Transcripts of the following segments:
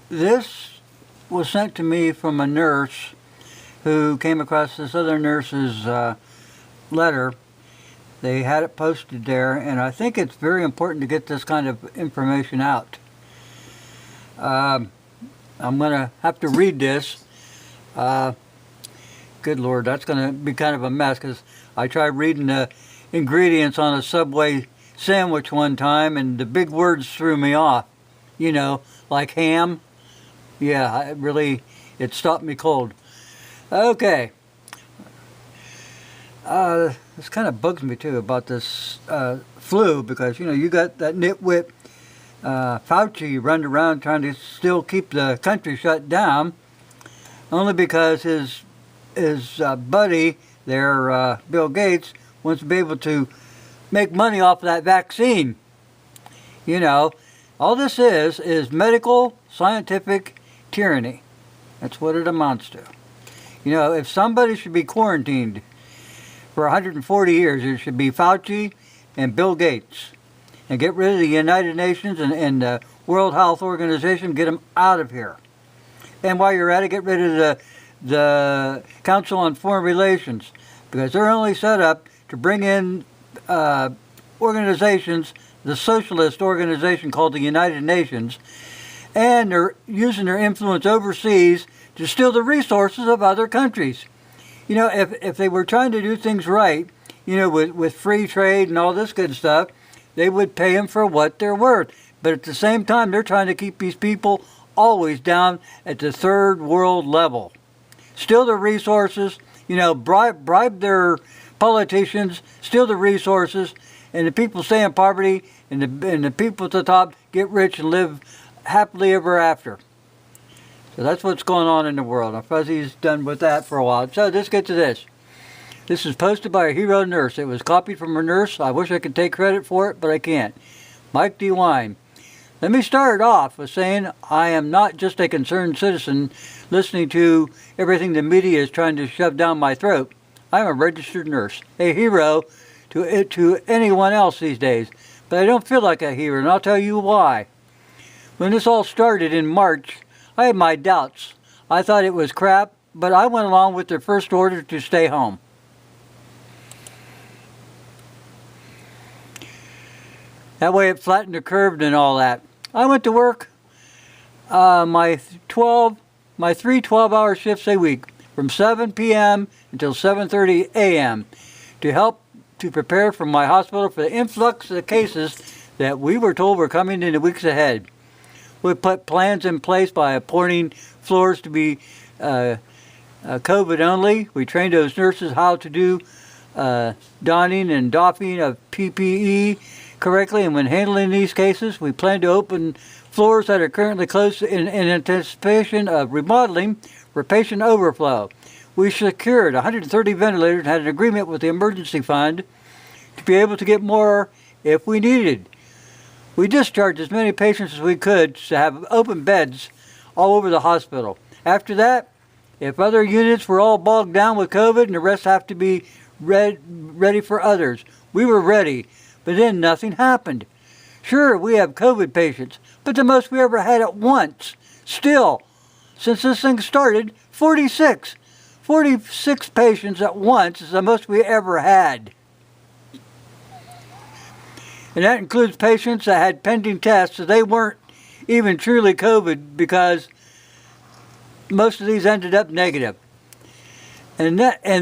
This was sent to me from a nurse who came across this other nurse's letter. They had it posted there, and I think it's very important to get this kind of information out. I'm going to have to read this. Good Lord, that's going to be kind of a mess, because I tried reading the ingredients on a Subway sandwich one time, and the big words threw me off. You know, like ham. Yeah, it stopped me cold. Okay. This kind of bugs me too about this flu, because, you know, you got that nitwit Fauci running around trying to still keep the country shut down, only because his buddy there, Bill Gates, wants to be able to make money off of that vaccine. You know, all this is medical, scientific tyranny. That's what it amounts to. You know, if somebody should be quarantined for 140 years, it should be Fauci and Bill Gates. And get rid of the United Nations and the World Health Organization, get them out of here. And while you're at it, get rid of the Council on Foreign Relations, because they're only set up to bring in organizations, the socialist organization called the United Nations, and they're using their influence overseas to steal the resources of other countries. You know, if they were trying to do things right, you know, with free trade and all this good stuff, they would pay them for what they're worth. But at the same time, they're trying to keep these people always down at the third world level. Steal their resources, you know, bribe their politicians, steal the resources, and the people stay in poverty, and the people at the top get rich and live happily ever after. So that's what's going on in the world. Now, Fuzzy's done with that for a while. So let's get to this. This is posted by a hero nurse. It was copied from a nurse. I wish I could take credit for it, but I can't. Mike DeWine. Let me start off with saying I am not just a concerned citizen listening to everything the media is trying to shove down my throat. I'm a registered nurse, a hero to anyone else these days. But I don't feel like a hero, and I'll tell you why. When this all started in March, I had my doubts. I thought it was crap, but I went along with their first order to stay home. That way it flattened the curve and all that. I went to work my three 12-hour shifts a week from 7 p.m. until 7:30 a.m. to help to prepare for my hospital for the influx of cases that we were told were coming in the weeks ahead. We put plans in place by appointing floors to be COVID only. We trained those nurses how to do donning and doffing of PPE correctly, and when handling these cases, we plan to open floors that are currently closed in anticipation of remodeling for patient overflow. We secured 130 ventilators and had an agreement with the emergency fund to be able to get more if we needed. We discharged as many patients as we could to have open beds all over the hospital. After that, if other units were all bogged down with COVID and the rest have to be ready for others, we were ready. But then nothing happened. Sure, we have COVID patients, but the most we ever had at once. Still, since this thing started, 46 patients at once is the most we ever had. And that includes patients that had pending tests, so they weren't even truly COVID, because most of these ended up negative. And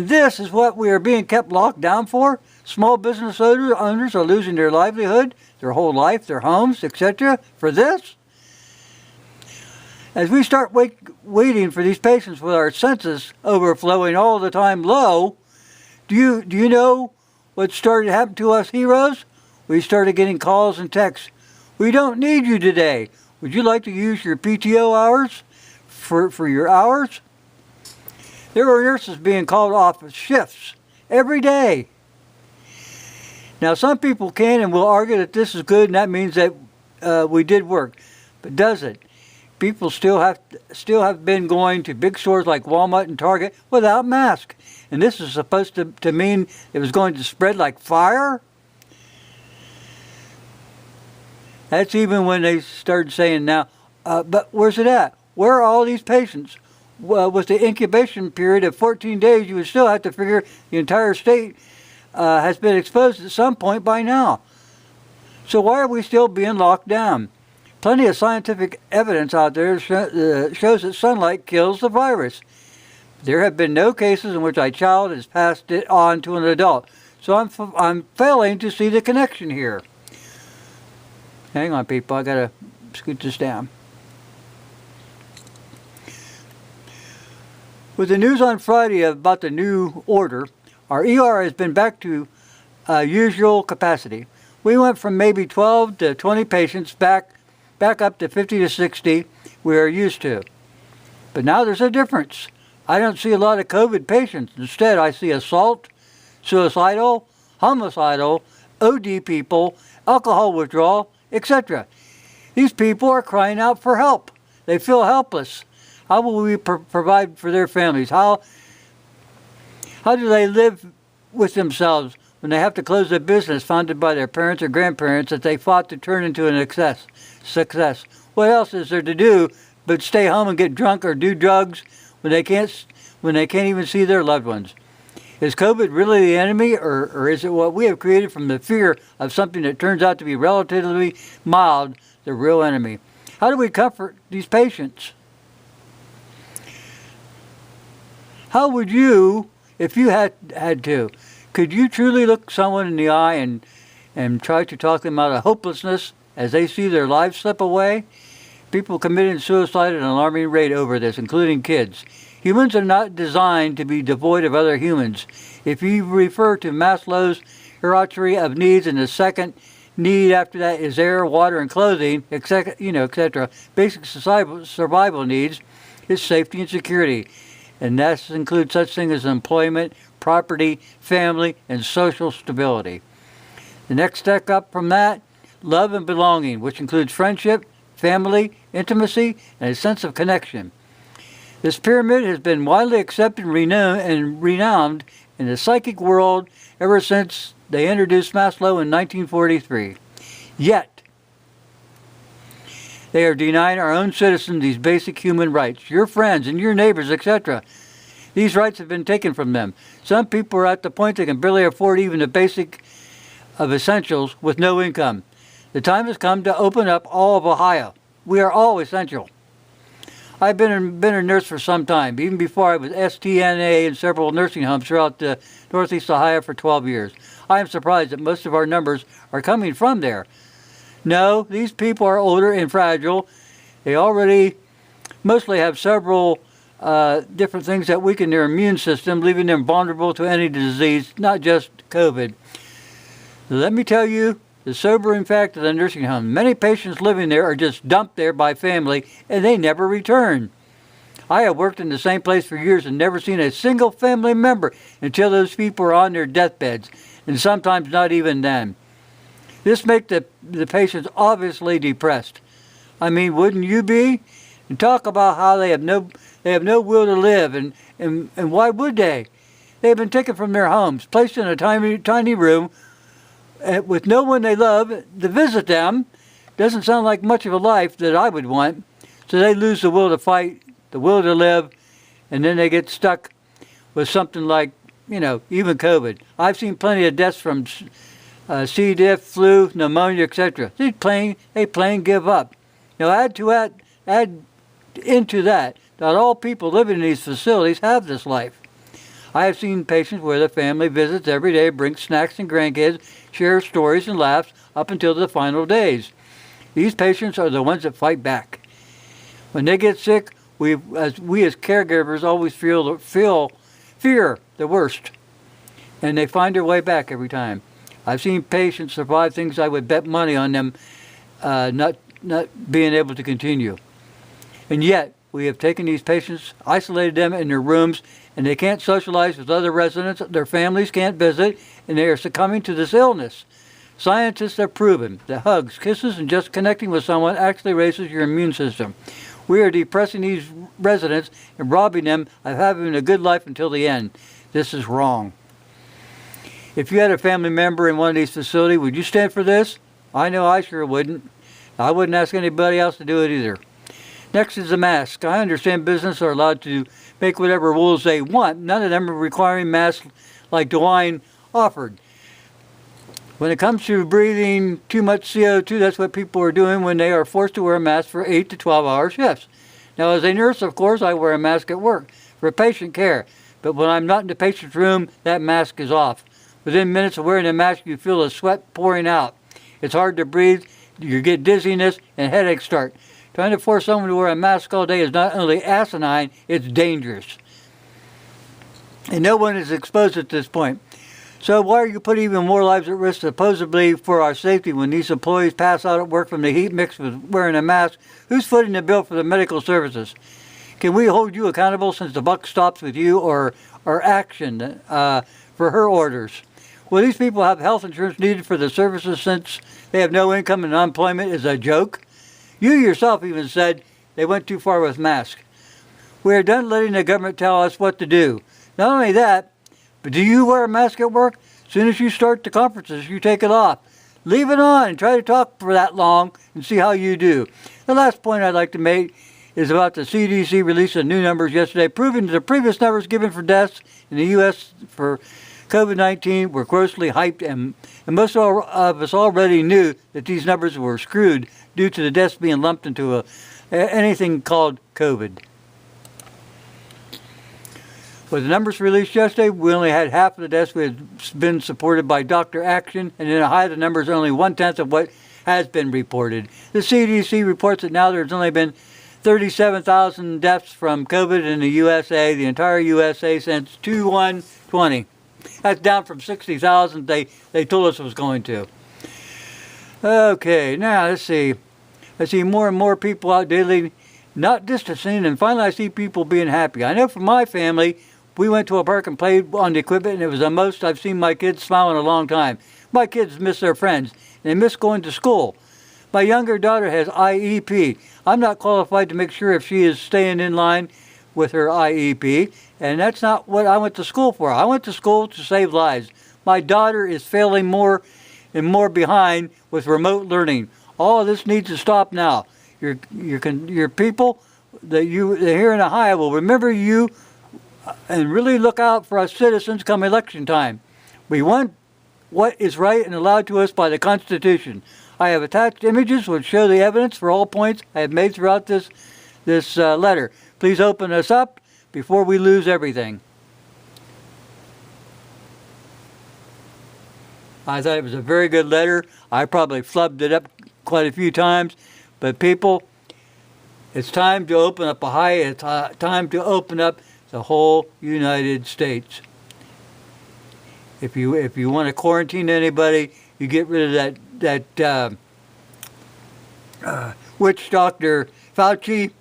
this is what we are being kept locked down for? Small business owners are losing their livelihood, their whole life, their homes, etc. for this? As we start waiting for these patients with our census overflowing all the time low, do you know what started to happen to us heroes? We started getting calls and texts. We don't need you today. Would you like to use your PTO hours for your hours? There were nurses being called off of shifts every day. Now, some people can and will argue that this is good and that means that we did work. But does it? People still have been going to big stores like Walmart and Target without masks. And this is supposed to mean it was going to spread like fire? That's even when they started saying now, But where's it at? Where are all these patients? With the incubation period of 14 days, you would still have to figure the entire state has been exposed at some point by now. So why are we still being locked down? Plenty of scientific evidence out there shows that sunlight kills the virus. There have been no cases in which a child has passed it on to an adult. So I'm failing to see the connection here. Hang on, people. I got to scoot this down. With the news on Friday about the new order, our ER has been back to usual capacity. We went from maybe 12 to 20 patients back up to 50 to 60 we are used to. But now there's a difference. I don't see a lot of COVID patients. Instead, I see assault, suicidal, homicidal, OD people, alcohol withdrawal, etc. These people are crying out for help. They feel helpless. How will we provide for their families? How do they live with themselves when they have to close a business founded by their parents or grandparents that they fought to turn into an success? What else is there to do but stay home and get drunk or do drugs when they can't even see their loved ones? Is COVID really the enemy, or is it what we have created from the fear of something that turns out to be relatively mild, the real enemy? How do we comfort these patients? How would you, if you had to, could you truly look someone in the eye and try to talk them out of hopelessness as they see their lives slip away? People committing suicide at an alarming rate over this, including kids. Humans are not designed to be devoid of other humans. If you refer to Maslow's hierarchy of needs, and the second need after that is air, water, and clothing, etc., basic survival needs is safety and security. And that includes such things as employment, property, family, and social stability. The next step up from that, love and belonging, which includes friendship, family, intimacy, and a sense of connection. This pyramid has been widely accepted and renowned in the psychic world ever since they introduced Maslow in 1943. Yet, they are denying our own citizens these basic human rights, your friends and your neighbors, etc. These rights have been taken from them. Some people are at the point they can barely afford even the basic of essentials with no income. The time has come to open up all of Ohio. We are all essential. I've been a nurse for some time, even before I was STNA in several nursing homes throughout Northeast Ohio for 12 years. I am surprised that most of our numbers are coming from there. No, these people are older and fragile. They already mostly have several different things that weaken their immune system, leaving them vulnerable to any disease, not just COVID. Let me tell you the sobering fact of the nursing home. Many patients living there are just dumped there by family, and they never return. I have worked in the same place for years and never seen a single family member until those people are on their deathbeds, and sometimes not even then. This makes the patients obviously depressed. I mean, wouldn't you be? And talk about how they have no will to live, and why would they? They have been taken from their homes, placed in a tiny room with no one they love to visit them. Doesn't sound like much of a life that I would want. So they lose the will to fight, the will to live, and then they get stuck with something like, even COVID. I've seen plenty of deaths from C. diff, flu, pneumonia, etc. They plain give up. Now add into that all people living in these facilities have this life. I have seen patients where the family visits every day, brings snacks and grandkids, share stories and laughs up until the final days. These patients are the ones that fight back. When they get sick, we as caregivers always fear the worst, and they find their way back every time. I've seen patients survive things I would bet money on them not being able to continue. And yet, we have taken these patients, isolated them in their rooms, and they can't socialize with other residents, their families can't visit, and they are succumbing to this illness. Scientists have proven that hugs, kisses, and just connecting with someone actually raises your immune system. We are depressing these residents and robbing them of having a good life until the end. This is wrong. If you had a family member in one of these facilities, would you stand for this? I know I sure wouldn't. I wouldn't ask anybody else to do it either. Next is the mask. I understand businesses are allowed to make whatever rules they want. None of them are requiring masks like DeWine offered. When it comes to breathing too much CO2, that's what people are doing when they are forced to wear a mask for 8 to 12-hour shifts. Now, as a nurse, of course, I wear a mask at work for patient care. But when I'm not in the patient's room, that mask is off. Within minutes of wearing a mask, you feel the sweat pouring out. It's hard to breathe, you get dizziness, and headaches start. Trying to force someone to wear a mask all day is not only asinine, it's dangerous. And no one is exposed at this point. So why are you putting even more lives at risk supposedly for our safety when these employees pass out at work from the heat mixed with wearing a mask? Who's footing the bill for the medical services? Can we hold you accountable since the buck stops with you or action for her orders? Will these people have health insurance needed for the services since they have no income and unemployment is a joke? You yourself even said they went too far with masks. We are done letting the government tell us what to do. Not only that, but do you wear a mask at work? As soon as you start the conferences, you take it off. Leave it on and try to talk for that long and see how you do. The last point I'd like to make is about the CDC release of new numbers yesterday, proving that the previous numbers given for deaths in the U.S. for COVID-19 were grossly hyped, and most of us already knew that these numbers were screwed due to the deaths being lumped into anything called COVID. With the numbers released yesterday, we only had half of the deaths we had been supported by doctor action, and in Ohio the number is only 1/10 of what has been reported. The CDC reports that now there's only been 37,000 deaths from COVID in the USA, the entire USA, since 2/1/20. That's down from 60,000 they told us it was going to. Okay, now let's see. I see more and more people out daily not distancing, and finally I see people being happy. I know for my family, we went to a park and played on the equipment, and it was the most I've seen my kids smile in a long time. My kids miss their friends, and they miss going to school. My younger daughter has IEP. I'm not qualified to make sure if she is staying in line with her IEP, and that's not what I went to school for. I went to school to save lives. My daughter is failing more and more behind with remote learning. All of this needs to stop now. Your people that here in Ohio will remember you and really look out for us citizens come election time. We want what is right and allowed to us by the Constitution. I have attached images which show the evidence for all points I have made throughout this letter. Please open us up before we lose everything. I thought it was a very good letter. I probably flubbed it up quite a few times, but people, it's time to open up Ohio. It's time to open up the whole United States. If you want to quarantine anybody, you get rid of that witch doctor Fauci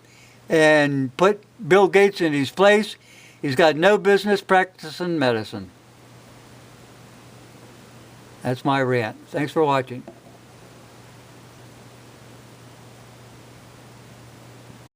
and put Bill Gates in his place. He's got no business practicing medicine. That's my rant. Thanks for watching.